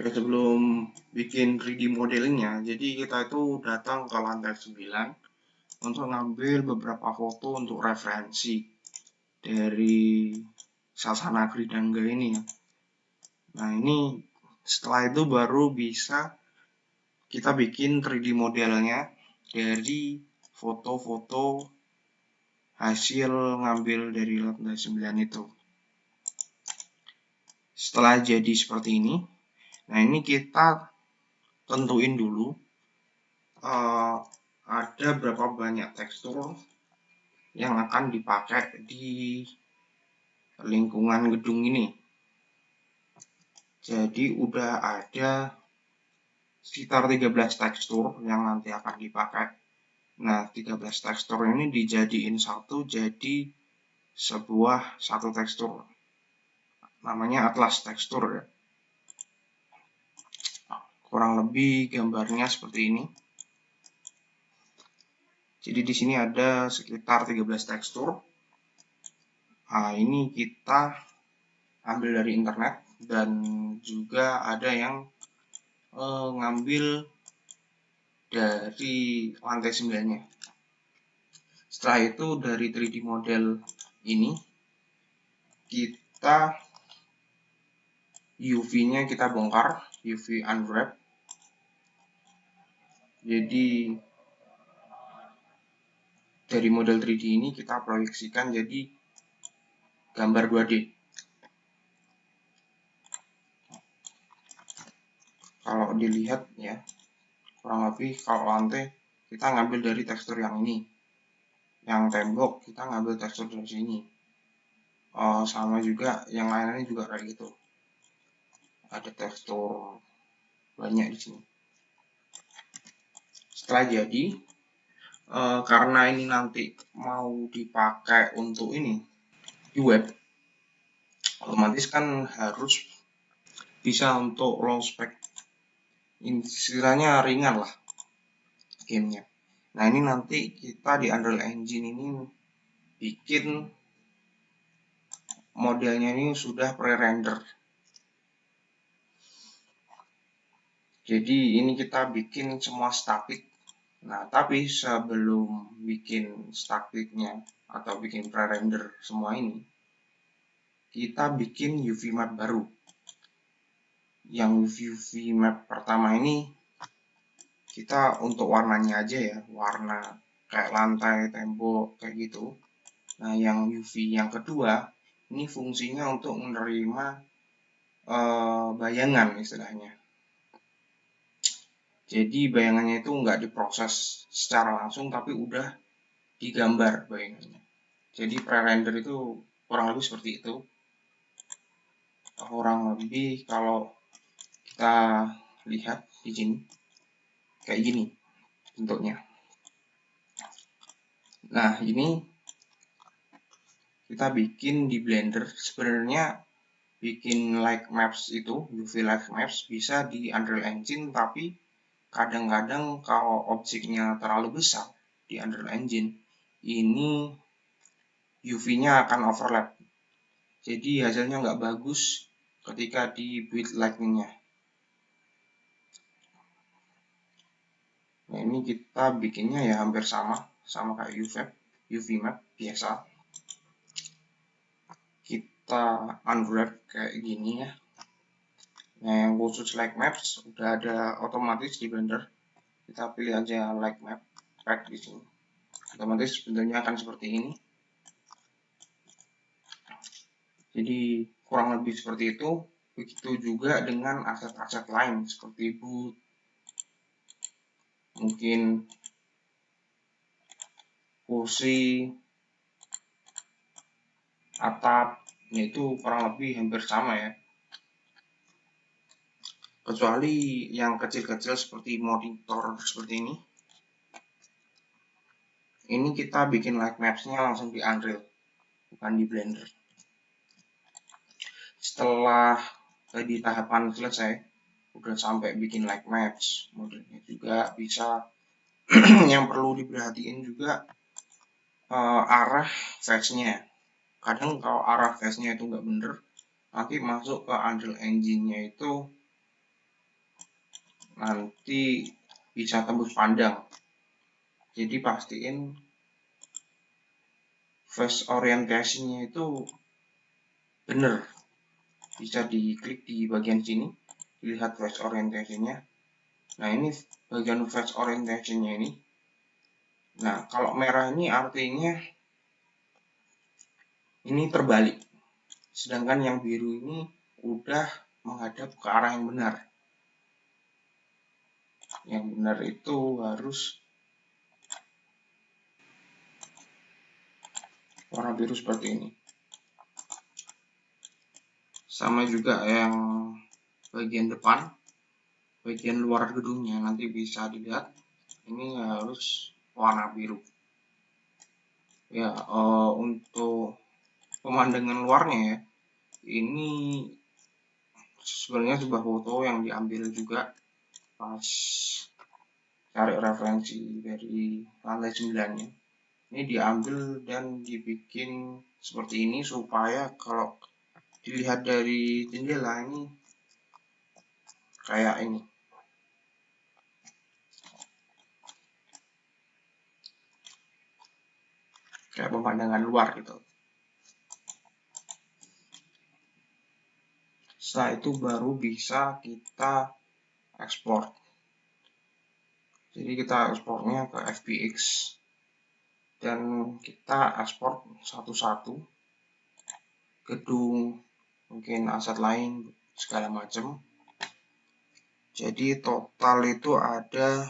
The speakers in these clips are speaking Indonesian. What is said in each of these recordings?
Oke, sebelum bikin 3D modelingnya, jadi kita itu datang ke lantai 9 untuk ngambil beberapa foto untuk referensi dari Sasana Gridangga ini ya. Nah, ini setelah itu baru bisa kita bikin 3D modelnya dari foto-foto hasil ngambil dari lantai 9 itu. Setelah jadi seperti ini, nah ini kita tentuin dulu ada berapa banyak tekstur yang akan dipakai di lingkungan gedung ini. Jadi udah ada sekitar 13 tekstur yang nanti akan dipakai. Nah, 13 tekstur ini dijadiin satu jadi satu tekstur. Namanya atlas tekstur ya. Kurang lebih gambarnya seperti ini. Jadi di sini ada sekitar 13 tekstur. Nah, ini kita ambil dari internet dan juga ada yang ngambil dari lantai 9-nya. Setelah itu dari 3D model ini kita UV-nya kita bongkar, UV unwrap. Jadi dari model 3D ini kita proyeksikan jadi gambar 2D. Kalau dilihat ya, kurang lebih kalau lantai kita ngambil dari tekstur yang ini. Yang tembok kita ngambil tekstur dari sini. Sama juga yang lainnya juga kayak gitu. Ada tekstur banyak di sini. Setelah jadi, karena ini nanti mau dipakai untuk ini di web, otomatis kan harus bisa untuk low spec, istilahnya ringan lah gamenya. Nah ini nanti kita di Unreal Engine ini bikin modelnya ini sudah pre-render. Jadi ini kita bikin semua static. Nah tapi sebelum bikin staticnya atau bikin pre-render semua ini, kita bikin UV map baru. Yang UV map pertama ini kita untuk warnanya aja ya, warna kayak lantai, tembok, kayak gitu. Nah yang UV yang kedua ini fungsinya untuk menerima bayangan istilahnya. Jadi bayangannya itu nggak diproses secara langsung tapi udah digambar bayangannya. Jadi pre-render itu kurang lebih seperti itu. Kurang lebih kalau kita lihat di sini kayak gini bentuknya. Nah ini kita bikin di Blender. Sebenarnya bikin like maps itu, UV like maps bisa di Unreal Engine, tapi kadang-kadang kalau objeknya terlalu besar di Unreal Engine, ini UV-nya akan overlap. Jadi hasilnya nggak bagus ketika di build lighting-nya. Nah ini kita bikinnya ya hampir sama kayak UV map biasa. Kita unwrap kayak gini ya. Nah yang khusus like maps udah ada otomatis di Blender. Kita pilih aja like map pack di sini. Otomatis bentuknya akan seperti ini. Jadi kurang lebih seperti itu. Begitu juga dengan aset-aset lain seperti boot, mungkin kursi, atap, itu kurang lebih hampir sama ya. Kecuali yang kecil-kecil seperti monitor seperti ini. Ini kita bikin like maps-nya langsung di Unreal, bukan di Blender. Setelah tadi tahapan selesai, udah sampai bikin like maps, modelnya juga bisa. Yang perlu diperhatiin juga arah face-nya. Kadang kalau arah face-nya itu nggak bener, nanti masuk ke Unreal Engine-nya itu nanti bisa tembus pandang. Jadi pastiin face orientation-nya itu bener. Bisa diklik di bagian sini, dilihat face orientation-nya. Nah, ini bagian face orientation-nya ini. Nah, kalau merah ini artinya ini terbalik. Sedangkan yang biru ini udah menghadap ke arah yang benar. Yang benar itu harus warna biru seperti ini. Sama juga yang bagian depan, bagian luar gedungnya nanti bisa dilihat ini harus warna biru. Ya, untuk pemandangan luarnya ya, ini sebenarnya sebuah foto yang diambil juga pas cari referensi dari lantai 9-nya. Ini diambil dan dibikin seperti ini supaya kalau dilihat dari jendela ini kayak ini. Kayak pemandangan luar gitu. Setelah itu baru bisa kita ekspor. Jadi kita ekspornya ke FBX dan kita ekspor satu-satu gedung, mungkin aset lain segala macam. Jadi total itu ada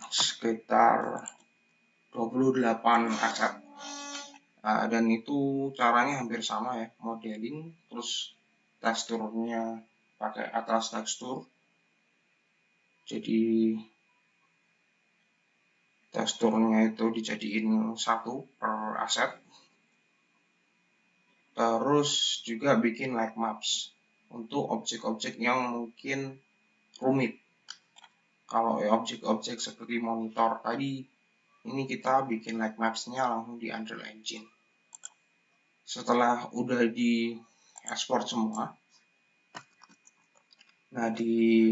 sekitar 28 aset. Dan itu caranya hampir sama ya, modeling, terus teksturnya pakai Atlas tekstur. Jadi teksturnya itu dijadiin satu per aset. Terus juga bikin like maps untuk objek-objek yang mungkin rumit. Kalau objek-objek seperti monitor tadi, ini kita bikin like maps-nya langsung di Unreal Engine. Setelah udah di ekspor semua, nah di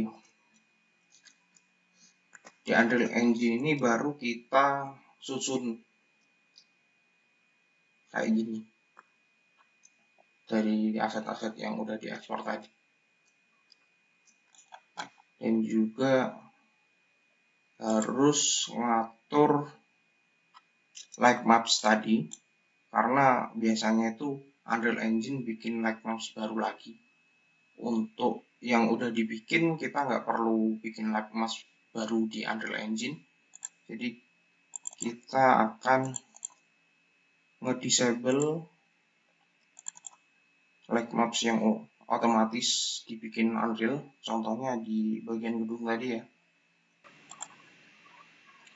Unreal Engine ini baru kita susun kayak gini dari aset-aset yang udah diekspor tadi. Dan juga harus ngatur like maps tadi, karena biasanya itu Unreal Engine bikin like maps baru lagi. Untuk yang udah dibikin, kita nggak perlu bikin like maps baru di Unreal Engine. Jadi kita akan nge-disable like maps yang otomatis dibikin Unreal, contohnya di bagian gedung tadi ya.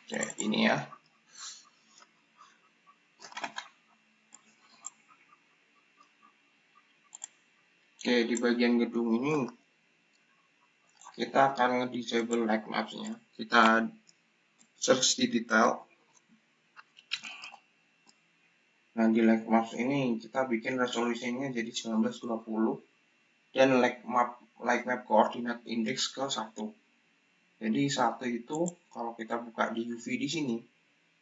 Kayak ini ya. Oke, di bagian gedung ini kita akan nge-disable like maps-nya. Kita search di detail. Nah, di like maps ini kita bikin resolusinya jadi 1920 dan like map koordinat indeks ke 1. Jadi 1 itu kalau kita buka di UV di sini,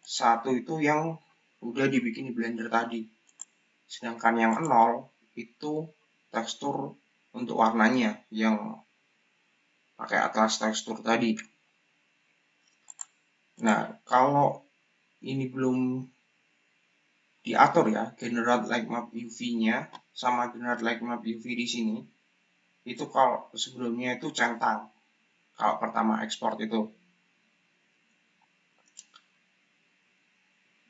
1 itu yang udah dibikin di Blender tadi. Sedangkan yang 0 itu tekstur untuk warnanya yang pakai Atlas tekstur tadi. Nah, kalau ini belum diatur ya, generate like map UV-nya sama generate like map UV di sini, itu kalau sebelumnya itu centang. Kalau pertama ekspor itu.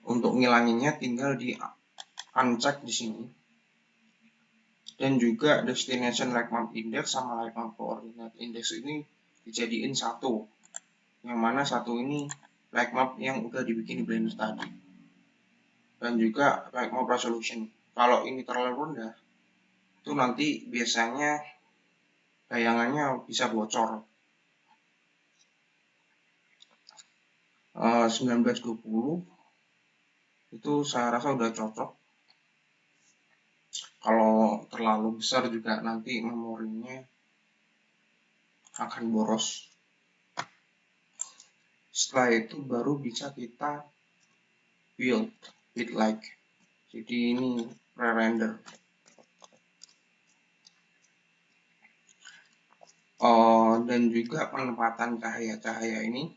Untuk ngilanginnya tinggal di uncheck di sini. Dan juga destination like map index sama like map coordinate index ini dijadiin satu. Yang mana satu ini like map yang udah dibikin di Blender tadi. Dan juga like map resolution. Kalau ini terlalu rendah, itu nanti biasanya bayangannya bisa bocor. 1920 Itu saya rasa udah cocok. Kalau terlalu besar juga nanti memorinya akan boros. Setelah itu baru bisa kita build it like. Jadi ini pre-render. Dan juga penempatan cahaya-cahaya ini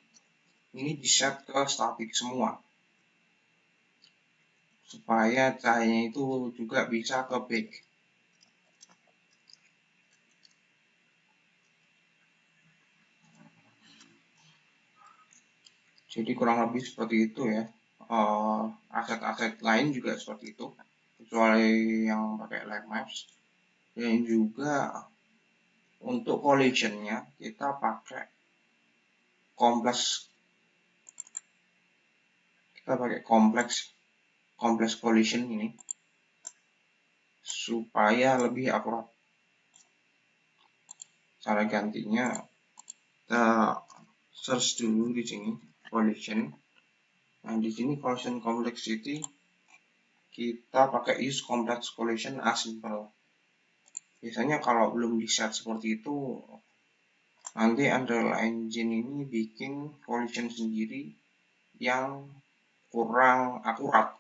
di set ke statik semua. Supaya cahayanya itu juga bisa ke bake. Jadi kurang lebih seperti itu ya. Aset-aset lain juga seperti itu, kecuali yang pakai light maps. Dan juga untuk collisionnya kita pakai kompleks collision ini supaya lebih akurat. Cara gantinya kita search dulu di sini collision. Nah, di sini collision complexity kita pakai use complex collision asimple. Biasanya kalau belum di set seperti itu, nanti Unreal Engine ini bikin collision sendiri yang kurang akurat.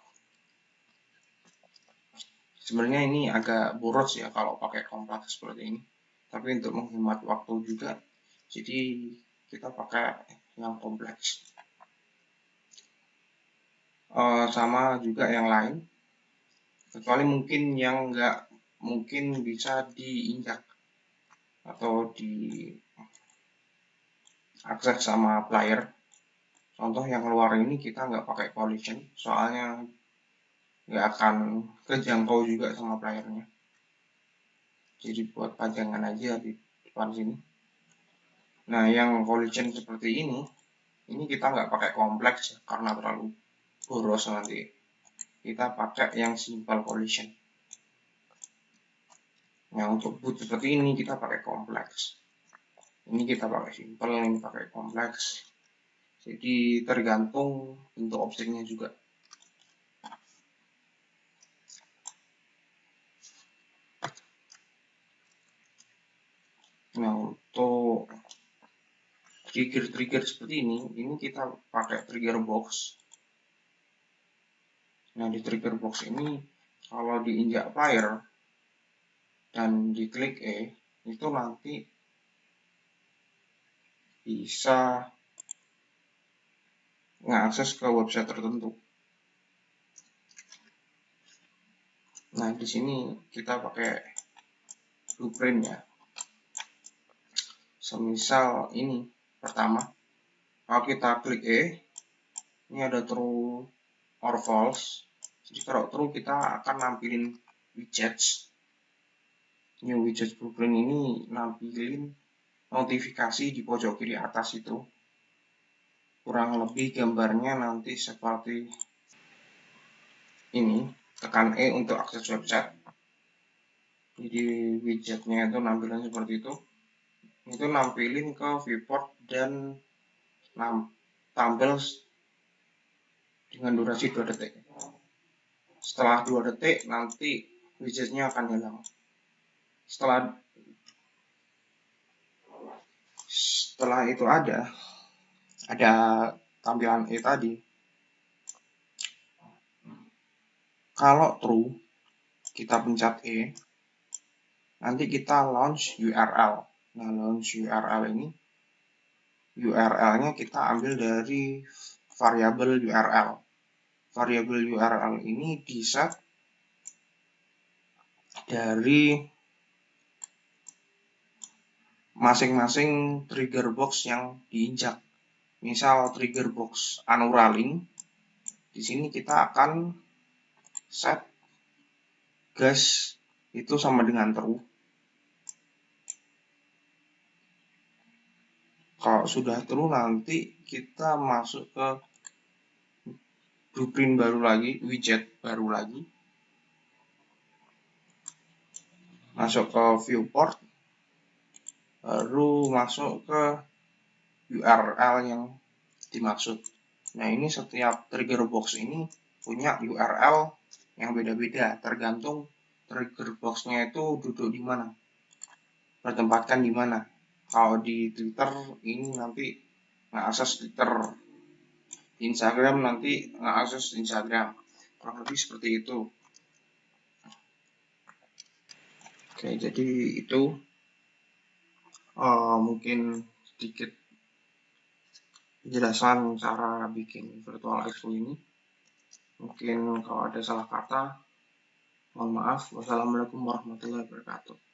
Sebenarnya ini agak boros ya kalau pakai kompleks seperti ini. Tapi untuk menghemat waktu juga, jadi kita pakai yang kompleks. Sama juga yang lain, kecuali mungkin yang nggak mungkin bisa diinjak atau diakses sama player. Contoh yang luar ini kita nggak pakai collision, soalnya nggak akan kejangkau juga sama playernya. Jadi buat pajangan aja di depan sini. Nah, yang collision seperti ini kita nggak pakai kompleks ya, karena terlalu boros nanti. Kita pakai yang simple collision. Nah, untuk boot seperti ini kita pakai kompleks. Ini kita pakai simple, ini pakai kompleks. Jadi tergantung bentuk objeknya juga. Nah, untuk trigger-trigger seperti ini kita pakai trigger box. Nah, di trigger box ini kalau diinjak player dan diklik E, itu nanti bisa mengakses ke website tertentu. Nah, di sini kita pakai blueprint ya. Semisal ini pertama, kalau kita klik E, ini ada true or false. Jadi kalau true kita akan nampilin widgets. New widget blueprint ini nampilin notifikasi di pojok kiri atas itu. Kurang lebih gambarnya nanti seperti ini. Tekan E untuk akses website. Jadi widgetnya itu nampilannya seperti itu. Itu nampilin ke viewport dan tampil dengan durasi 2 detik. Setelah 2 detik nanti widgetnya akan hilang. Setelah itu ada tampilan E tadi. Kalau true, kita pencet E, nanti kita launch URL. Nah, launch URL ini, URL-nya kita ambil dari variabel URL. Variabel URL ini diset dari masing-masing trigger box yang diinjak. Misal trigger box Anuraling, di sini kita akan set gas itu sama dengan true. Kalau sudah true nanti kita masuk ke blueprint baru lagi, widget baru lagi. Masuk ke viewport, baru masuk ke URL yang dimaksud. Nah, ini setiap trigger box ini punya URL yang beda-beda, tergantung trigger box-nya itu duduk di mana, bertempatkan di mana. Kalau di Twitter ini nanti ngeakses Twitter, di Instagram nanti ngeakses Instagram, kurang lebih seperti itu. Oke, jadi itu mungkin sedikit penjelasan cara bikin virtual expo ini. Mungkin kalau ada salah kata, mohon maaf. Wassalamualaikum warahmatullahi wabarakatuh.